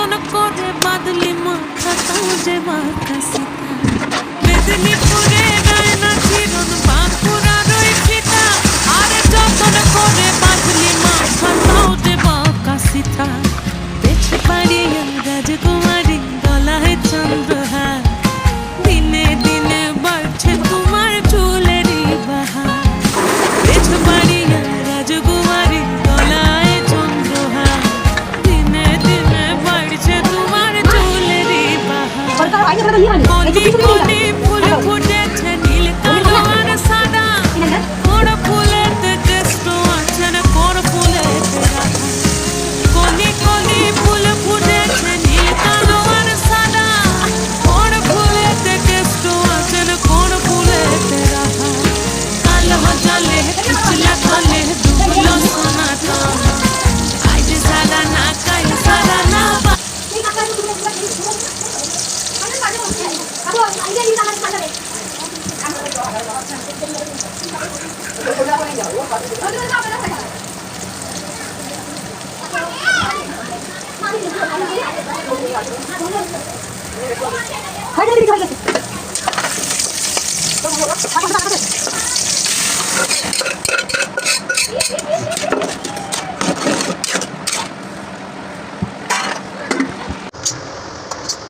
যতন করে বাদলি মাথা তাও যে মাথা সীতা মেদিনীপুরে রায়না চিরন বাঁকুড়ার ওই ফিতা আরে যতন করে বাদলি মাথা তাও যে বাঁকা সীতা পেছে পাড়িয়া রাজকুমারী গলায় চন্দ্রহার দিনে দিনে বাড়ছে তোমার চুলেরই বাহার পেছে পাড়িয়া রাজকুমারী গলায় চন্দ্রহার দিনে দিনে বাড়ছে তোমার চুলেরই বাহার কলি কলি ফুল ফুটেছে নীল কালো আর সাদা কোন ফুলেতে কেষ্ট আছে না কোন ফুলেতে রাধা কলি কলি ফুল ফুটেছে নীল কালো আর সাদা কোন ফুলেতে কেষ্ট আছে না কোন ফুলেতে রাধা কালো জলে পিছলা তলে ডুবলো সোনাটা আজ সারা না কাল সারা না Hadi